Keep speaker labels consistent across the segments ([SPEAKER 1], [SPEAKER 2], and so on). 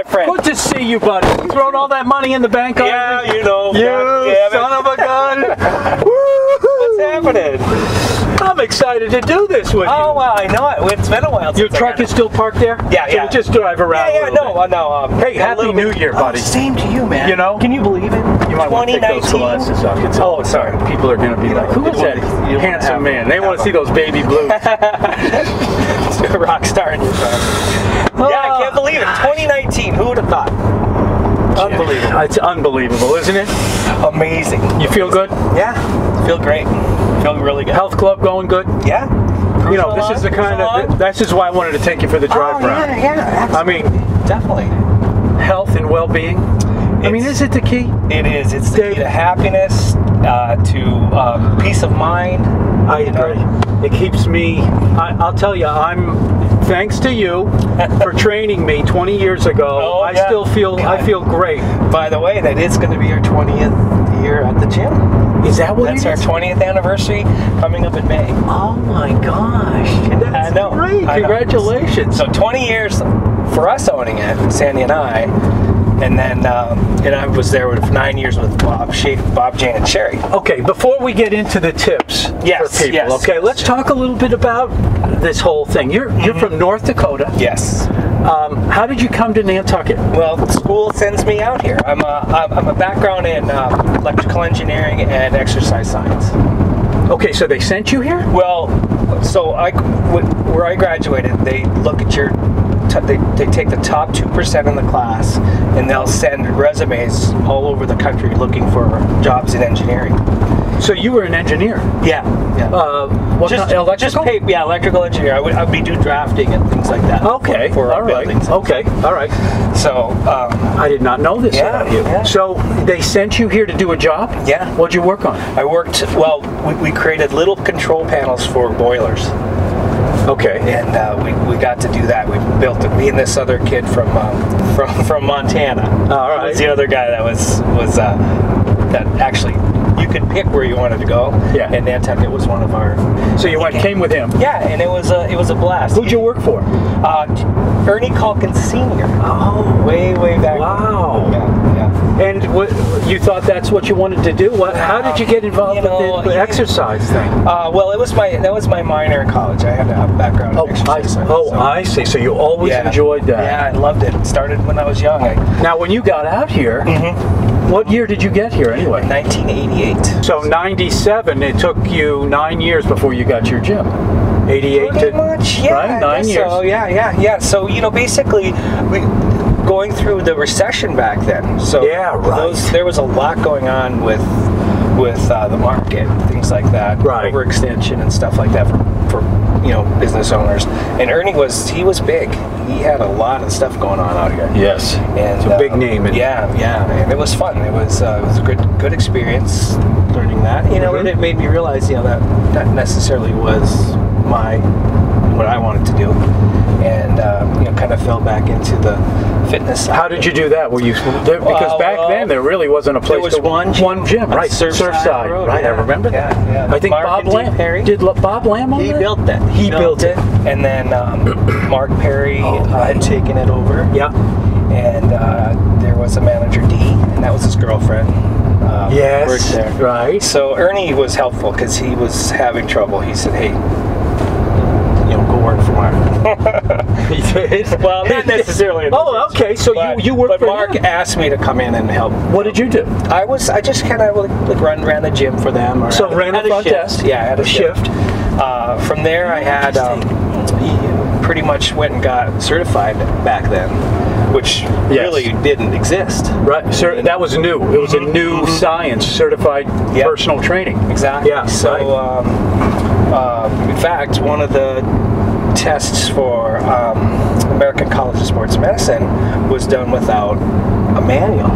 [SPEAKER 1] my friend.
[SPEAKER 2] Good to see you, buddy. You throwing all that money in the bank?
[SPEAKER 1] Yeah, you know.
[SPEAKER 2] You son of a gun.
[SPEAKER 1] What's happening?
[SPEAKER 2] I'm excited to do this with you.
[SPEAKER 1] Oh, well, I know it. It's been a while since
[SPEAKER 2] Your truck is still parked there?
[SPEAKER 1] Yeah,
[SPEAKER 2] so
[SPEAKER 1] yeah.
[SPEAKER 2] we just drive around.
[SPEAKER 1] Yeah, no.
[SPEAKER 2] Hey, Happy New Year, buddy.
[SPEAKER 1] Same to you, man.
[SPEAKER 2] You know?
[SPEAKER 1] Can you believe it?
[SPEAKER 2] You might want to take those glasses off.
[SPEAKER 1] Oh, sorry.
[SPEAKER 2] People are going to be like, who is that handsome man? They want to see those baby blues.
[SPEAKER 1] Rock star in your car. Yeah, I can't believe it. 2019. Who would have thought? Unbelievable.
[SPEAKER 2] It's unbelievable, isn't it?
[SPEAKER 1] Amazing.
[SPEAKER 2] You feel good?
[SPEAKER 1] Yeah. Feel great. Feel really good.
[SPEAKER 2] Health club going good?
[SPEAKER 1] Yeah.
[SPEAKER 2] You know, this is the kind of, this is why I wanted to take you for the drive around.
[SPEAKER 1] Yeah, absolutely.
[SPEAKER 2] I mean,
[SPEAKER 1] definitely.
[SPEAKER 2] Health and well-being. I mean, is it the key?
[SPEAKER 1] It is. It's the key to happiness, to peace of mind.
[SPEAKER 2] I agree. It keeps me, I'll tell you, thanks to you for training me 20 years ago, I still feel, I feel great.
[SPEAKER 1] By the way, that is going to be our 20th year at the gym.
[SPEAKER 2] Is that what
[SPEAKER 1] That's
[SPEAKER 2] it is?
[SPEAKER 1] our 20th anniversary coming up in May.
[SPEAKER 2] Oh my gosh. That's great. Congratulations.
[SPEAKER 1] So 20 years for us owning it, Sandy and I. And then I was there with 9 years with Bob, Jane, and Sherry. Okay, before we get into the tips for people, okay, let's talk a little bit about this whole thing. You're from North Dakota. Yes.
[SPEAKER 2] How did you come to Nantucket?
[SPEAKER 1] Well, school sends me out here. I'm a background in electrical engineering and exercise science.
[SPEAKER 2] Okay, so they sent you here?
[SPEAKER 1] Well, so where I graduated, they look at your. They take the top 2% in the class, and they'll send resumes all over the country looking for jobs in engineering.
[SPEAKER 2] So you were an engineer?
[SPEAKER 1] Yeah.
[SPEAKER 2] What kind, electrical?
[SPEAKER 1] Electrical engineer. I'd be doing drafting and things like that.
[SPEAKER 2] Okay.
[SPEAKER 1] For
[SPEAKER 2] all right.
[SPEAKER 1] buildings.
[SPEAKER 2] Okay. All right.
[SPEAKER 1] So
[SPEAKER 2] I did not know this about you.
[SPEAKER 1] Yeah.
[SPEAKER 2] So they sent you here to do a job?
[SPEAKER 1] Yeah.
[SPEAKER 2] What'd you work on?
[SPEAKER 1] I worked. Well, we created little control panels for boilers.
[SPEAKER 2] Okay.
[SPEAKER 1] And we got to do that. We built it. Me and this other kid from Montana.
[SPEAKER 2] All right.
[SPEAKER 1] Was the other guy that was that actually you could pick where you wanted to go.
[SPEAKER 2] Yeah.
[SPEAKER 1] And Nantucket was one of our.
[SPEAKER 2] So you came with him.
[SPEAKER 1] Yeah, and it was a blast.
[SPEAKER 2] Who'd you work for?
[SPEAKER 1] Ernie Calkins Sr.
[SPEAKER 2] Oh.
[SPEAKER 1] Way back.
[SPEAKER 2] Wow.
[SPEAKER 1] Yeah.
[SPEAKER 2] And you thought that's what you wanted to do? How did you get involved with the exercise thing?
[SPEAKER 1] Well, that was my minor in college. I had a background in exercise.
[SPEAKER 2] I see. So you always enjoyed that.
[SPEAKER 1] Yeah, I loved it. It started when I was young.
[SPEAKER 2] Now, when you got out here, what year did you get here anyway?
[SPEAKER 1] 1988.
[SPEAKER 2] So 97, it took you 9 years before you got your gym. 88
[SPEAKER 1] Pretty much, yeah.
[SPEAKER 2] Right? 9 years.
[SPEAKER 1] So, yeah. So, basically, going through the recession back then. So there was a lot going on with the market, things like that, overextension and stuff like that for business owners. And Ernie was big. He had a lot of stuff going on out here.
[SPEAKER 2] Yes,
[SPEAKER 1] and
[SPEAKER 2] it's a big name.
[SPEAKER 1] Yeah, and it was fun. It was a good experience learning that. It made me realize that necessarily was what I wanted to do, and kind of fell back into the fitness side.
[SPEAKER 2] How did you do that? Were you because back then there really wasn't a place.
[SPEAKER 1] There was one gym,
[SPEAKER 2] right? Surfside, right? I remember that.
[SPEAKER 1] Yeah.
[SPEAKER 2] I think Bob Lamb. Did Bob Lamb own
[SPEAKER 1] He
[SPEAKER 2] that?
[SPEAKER 1] built that.
[SPEAKER 2] He built it,
[SPEAKER 1] and then Mark Perry had taken it over.
[SPEAKER 2] Yeah,
[SPEAKER 1] and there was a manager D, and that was his girlfriend. Worked there.
[SPEAKER 2] Right.
[SPEAKER 1] So Ernie was helpful because he was having trouble. He said, "Hey, go work for Mark."
[SPEAKER 2] He did.
[SPEAKER 1] Well, not necessarily.
[SPEAKER 2] Okay. So you worked for
[SPEAKER 1] Mark
[SPEAKER 2] him.
[SPEAKER 1] asked me to come in and help.
[SPEAKER 2] What did you do?
[SPEAKER 1] I just kind of ran the gym for them. Or
[SPEAKER 2] ran the front desk.
[SPEAKER 1] Yeah, I had a shift. From there, I had pretty much went and got certified back then, which really didn't exist.
[SPEAKER 2] Right. That was new. It was a new science, certified personal training.
[SPEAKER 1] Exactly.
[SPEAKER 2] Yeah.
[SPEAKER 1] So, in fact, one of the tests for American College of Sports Medicine was done without a manual.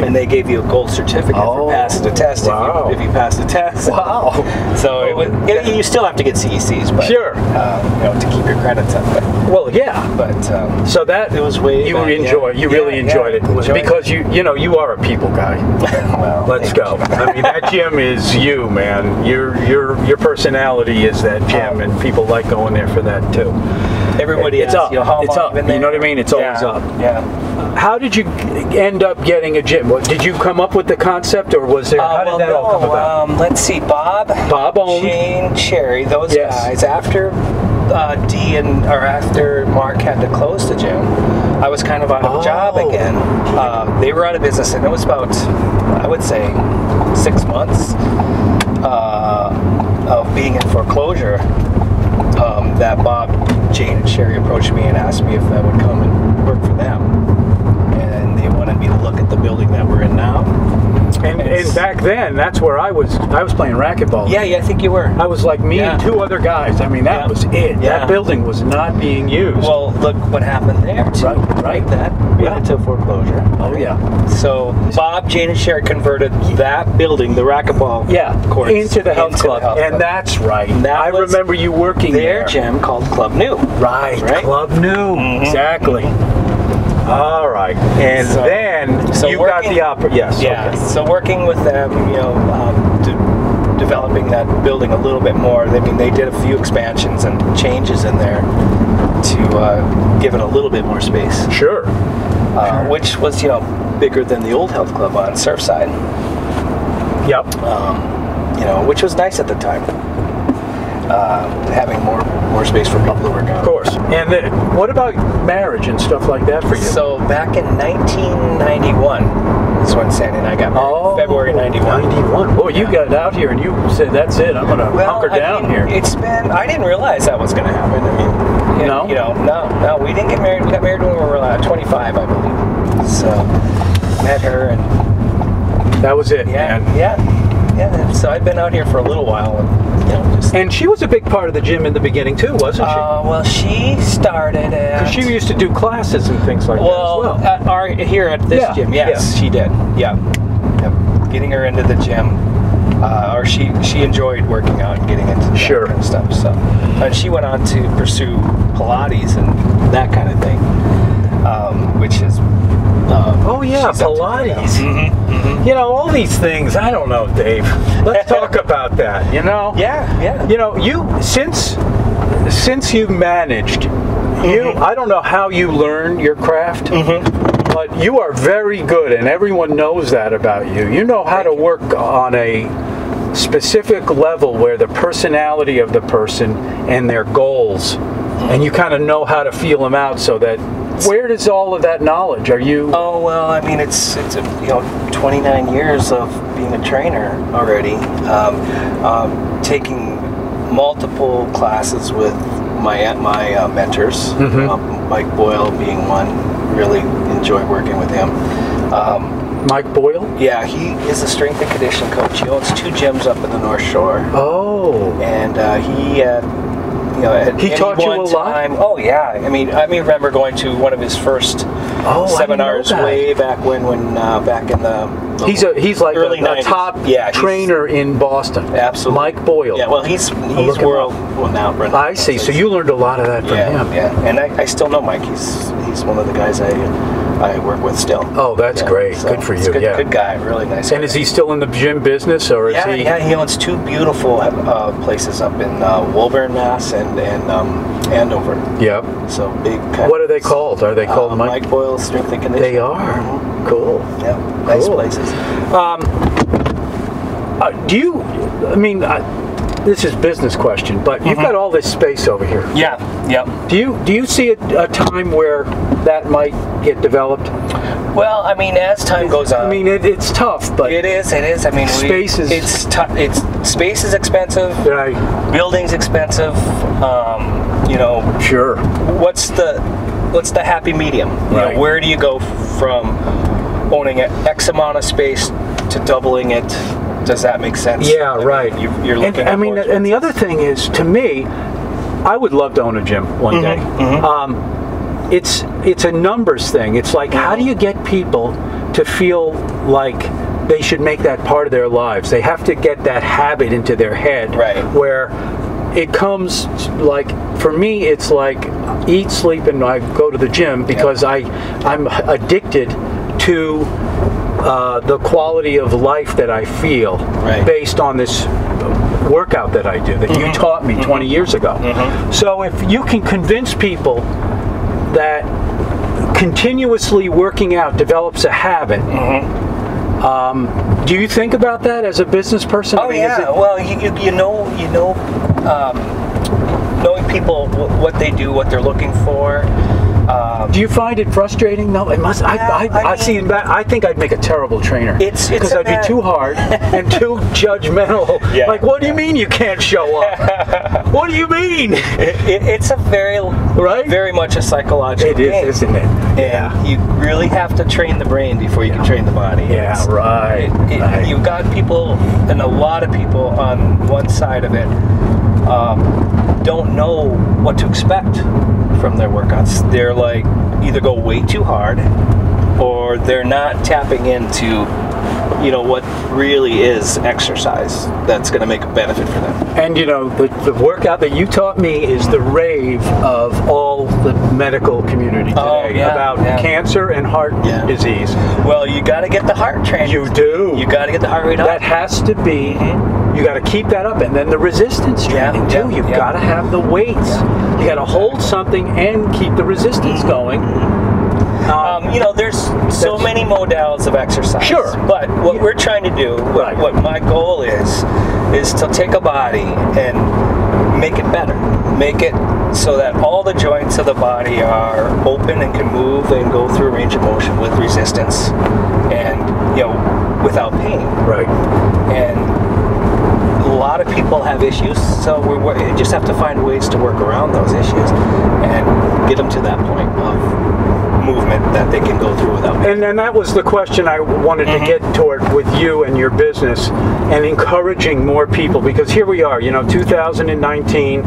[SPEAKER 1] And they gave you a gold certificate for passing the test if you passed the test.
[SPEAKER 2] Wow.
[SPEAKER 1] So you still have to get CECs, but
[SPEAKER 2] sure,
[SPEAKER 1] to keep your credits up. But
[SPEAKER 2] Well, yeah.
[SPEAKER 1] But
[SPEAKER 2] so that
[SPEAKER 1] it was way
[SPEAKER 2] you really enjoyed it. Was because you are a people guy.
[SPEAKER 1] Well,
[SPEAKER 2] let's go. I mean, that gym is you, man. Your personality is that gym, and people like going there for that too.
[SPEAKER 1] Everybody,
[SPEAKER 2] it's up. It's up. You know what I mean? It's always up.
[SPEAKER 1] Yeah.
[SPEAKER 2] How did you end up getting a gym? Did you come up with the concept, or was there? How did that all come about?
[SPEAKER 1] Let's see. Bob owned Jane, Sherry, those guys. After after Mark had to close the gym, I was kind of out of a job again. They were out of business, and it was about, I would say, 6 months of being in foreclosure. That Bob, Jane, and Sherry approached me and asked me if I would come and work for them. And they wanted me to look at the building that we're in now.
[SPEAKER 2] And back then, that's where I was playing racquetball.
[SPEAKER 1] Yeah, I think you were.
[SPEAKER 2] I was like me and 2 other guys. I mean, that was it. Yeah. That building was not being used.
[SPEAKER 1] Well, look what happened there, too. Right. That went into foreclosure.
[SPEAKER 2] Oh, yeah.
[SPEAKER 1] So Bob, Jane, and Sherry converted that building, the racquetball courts,
[SPEAKER 2] into the health club. And that's right. I remember you working there.
[SPEAKER 1] Their gym called Club New.
[SPEAKER 2] Right. Club New. Mm-hmm. Exactly. All right, and then you got the opera. Yes.
[SPEAKER 1] Yeah. Okay. So working with them, developing that building a little bit more. I mean, they did a few expansions and changes in there to give it a little bit more space.
[SPEAKER 2] Sure.
[SPEAKER 1] Which was bigger than the old health club on Surfside.
[SPEAKER 2] Yep.
[SPEAKER 1] Which was nice at the time. Having more space for people to work out.
[SPEAKER 2] Of course. And what about marriage and stuff like that for you?
[SPEAKER 1] So back in 1991 is when Sandy and I got married. February 91.
[SPEAKER 2] 91. Well, you got out here and you said, that's it, I'm going to hunker down here.
[SPEAKER 1] It's been, I didn't realize that was going to happen. I mean, no, we didn't get married. We got married when we were 25, I believe. So, met her and...
[SPEAKER 2] That was it, man.
[SPEAKER 1] Yeah, so I've been out here for a little while, and
[SPEAKER 2] And she was a big part of the gym in the beginning too, wasn't she?
[SPEAKER 1] Well, she started at...
[SPEAKER 2] Because she used to do classes and things like that as well.
[SPEAKER 1] Here at this gym, yes, she did. Yeah, getting her into the gym, or she enjoyed working out and getting into that kind of stuff. So, and she went on to pursue Pilates and that kind of thing, which is...
[SPEAKER 2] Pilates. Mm-hmm. All these things, I don't know, Dave. Let's talk about that,
[SPEAKER 1] Yeah.
[SPEAKER 2] You, since you managed, I don't know how you learn your craft, but you are very good, and everyone knows that about you. You know how to work on a specific level where the personality of the person and their goals, and you kind of know how to feel them out so that... Where does all of that knowledge? Are you?
[SPEAKER 1] Oh well, I mean, it's 29 years of being a trainer already, taking multiple classes with my mentors. Mike Boyle being one. Really enjoy working with him.
[SPEAKER 2] Mike Boyle?
[SPEAKER 1] Yeah, he is a strength and conditioning coach. He owns 2 gyms up in the North Shore.
[SPEAKER 2] Oh.
[SPEAKER 1] And
[SPEAKER 2] he taught you a lot?
[SPEAKER 1] Oh yeah, I mean, I remember going to one of his first seminars way back back in the
[SPEAKER 2] he's like
[SPEAKER 1] early
[SPEAKER 2] a top trainer in Boston.
[SPEAKER 1] Absolutely,
[SPEAKER 2] Mike Boyle.
[SPEAKER 1] Yeah, well, he's world renowned.
[SPEAKER 2] I see. So you learned a lot of that from him.
[SPEAKER 1] Yeah, and I still know Mike. He's one of the guys I work with still.
[SPEAKER 2] Oh, that's great. So good for you.
[SPEAKER 1] Good guy. Really nice.
[SPEAKER 2] And is he still in the gym business, or is he?
[SPEAKER 1] Yeah, he owns 2 beautiful places up in Woburn, Mass, and Andover.
[SPEAKER 2] Yep.
[SPEAKER 1] So big.
[SPEAKER 2] What are they called? Are they called
[SPEAKER 1] Mike Boyle Strength and Conditioning?
[SPEAKER 2] They are. Cool.
[SPEAKER 1] Yeah. Nice places.
[SPEAKER 2] Do you? I mean, this is a business question, but you've got all this space over here.
[SPEAKER 1] Yeah.
[SPEAKER 2] Do you see a time where that might get developed?
[SPEAKER 1] Well, I mean, as time goes on.
[SPEAKER 2] I mean, it's tough, but
[SPEAKER 1] it is. I mean,
[SPEAKER 2] space is.
[SPEAKER 1] Space is expensive.
[SPEAKER 2] Right.
[SPEAKER 1] Building's expensive.
[SPEAKER 2] Sure.
[SPEAKER 1] What's the happy medium?
[SPEAKER 2] Right.
[SPEAKER 1] Where do you go from owning X amount of space to doubling it? Does that make sense?
[SPEAKER 2] Yeah, right.
[SPEAKER 1] You're looking at
[SPEAKER 2] and the other thing is, to me, I would love to own a gym one day. It's a numbers thing. It's like, how do you get people to feel like they should make that part of their lives? They have to get that habit into their head,
[SPEAKER 1] right,
[SPEAKER 2] where it comes like, for me, it's like eat, sleep, and I go to the gym because I'm addicted to the quality of life that I feel based on this workout that I do that you taught me 20 years ago. So if you can convince people that continuously working out develops a habit, do you think about that as a business person?
[SPEAKER 1] Oh, well, you know, knowing people, what they do, what they're looking for.
[SPEAKER 2] Do you find it frustrating? No, it must. I see. I think I'd make a terrible trainer. Because I'd be too hard and too judgmental. Like, what do you mean you can't show up? What do you mean?
[SPEAKER 1] It's a very much a psychological game.
[SPEAKER 2] It is, isn't it?
[SPEAKER 1] And you really have to train the brain before you can train the body. You've got people, and a lot of people on one side of it don't know what to expect from their workouts. They're like, either go way too hard, or they're not tapping into, you know, what really is exercise that's going to make a benefit for them.
[SPEAKER 2] And you know, the workout that you taught me is the rave of all the medical community today about cancer and heart disease.
[SPEAKER 1] Well, you got to get the heart trained.
[SPEAKER 2] You do.
[SPEAKER 1] You got to get the heart rate up.
[SPEAKER 2] That has to be. You got to keep that up, and then the resistance training too. You've got to have the weights. You got to hold something and keep the resistance going.
[SPEAKER 1] You know, there's so many modalities of exercise.
[SPEAKER 2] Sure.
[SPEAKER 1] But what we're trying to do, what my goal is to take a body and make it better. Make it so that all the joints of the body are open and can move and go through a range of motion with resistance and, you know, without pain.
[SPEAKER 2] Right.
[SPEAKER 1] And a lot of people have issues, so we just have to find ways to work around those issues and get them to that point of movement that they can go through without pain.
[SPEAKER 2] And then that was the question I wanted to get toward with you and your business, and encouraging more people, because here we are, you know, 2019.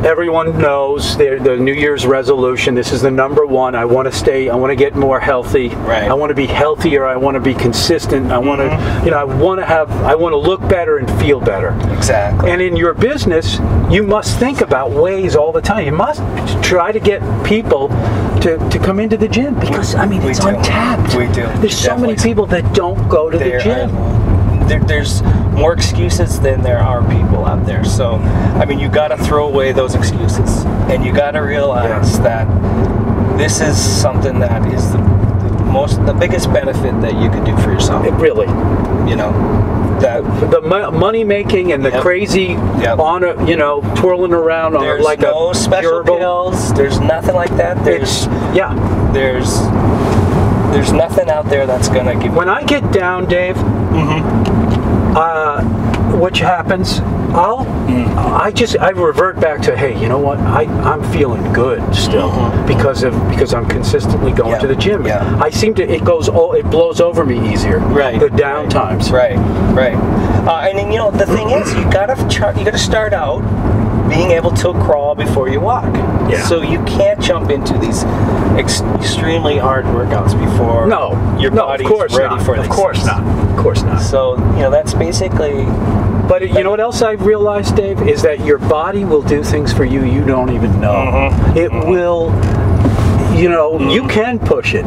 [SPEAKER 2] Everyone knows the New Year's resolution. This is the number one. I want to get more healthy. I want to be healthier. I want to be consistent. I want to, you know, I want to look better and feel better.
[SPEAKER 1] Exactly.
[SPEAKER 2] And in your business, you must think about ways all the time. You must try to get people to come into the gym, because I mean, it's untapped.
[SPEAKER 1] We do.
[SPEAKER 2] There's so many people that don't go to the gym.
[SPEAKER 1] There's more excuses than there are people out there. So, I mean, you got to throw away those excuses, and you got to realize that this is something that is the biggest benefit that you could do for yourself.
[SPEAKER 2] It really,
[SPEAKER 1] you know, that
[SPEAKER 2] the money making and the crazy on you know, twirling around on like
[SPEAKER 1] no special pills. There's nothing like that. There's nothing out there that's gonna give.
[SPEAKER 2] When I get down, Dave, what happens? I revert back to, hey, you know what? I'm feeling good still because I'm consistently going to the gym. I seem to it blows over me easier. The down times.
[SPEAKER 1] And then, you know, the thing is, you gotta start out being able to crawl before you walk. So you can't jump into these extremely hard workouts before your body's ready for these.
[SPEAKER 2] Of course not.
[SPEAKER 1] So, you know, that's basically.
[SPEAKER 2] But you know what else I've realized, Dave, is that your body will do things for you you don't even know. It will. You know, you can push it.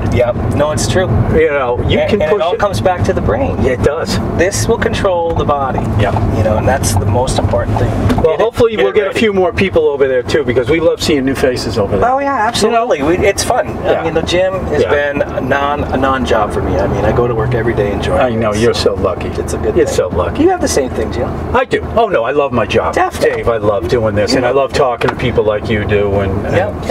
[SPEAKER 1] No, it's true.
[SPEAKER 2] You know, you can push it.
[SPEAKER 1] It all comes back to the brain.
[SPEAKER 2] It does.
[SPEAKER 1] This will control the body. You know, and that's the most important thing.
[SPEAKER 2] Well, hopefully we'll get a few more people over there too, because we love seeing new faces over there.
[SPEAKER 1] Oh yeah, absolutely. You know? It's fun. I mean, the gym has been a non-job for me. I mean, I go to work every day enjoying it.
[SPEAKER 2] I know, you're so lucky.
[SPEAKER 1] It's a good thing.
[SPEAKER 2] You're so lucky.
[SPEAKER 1] You have the same things, you know?
[SPEAKER 2] I do. Oh no, I love my job.
[SPEAKER 1] Definitely.
[SPEAKER 2] Dave, I love doing this, and I love talking to people like you do.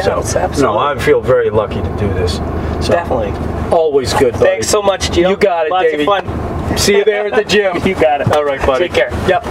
[SPEAKER 2] So,
[SPEAKER 1] absolutely.
[SPEAKER 2] No, I feel very lucky to do this. So,
[SPEAKER 1] definitely.
[SPEAKER 2] Always good, buddy.
[SPEAKER 1] Thanks so much, Gio.
[SPEAKER 2] You got it,
[SPEAKER 1] Lots
[SPEAKER 2] Davey.
[SPEAKER 1] of fun.
[SPEAKER 2] See you there at the gym.
[SPEAKER 1] You got it.
[SPEAKER 2] All right, buddy.
[SPEAKER 1] Take care.
[SPEAKER 2] Yep.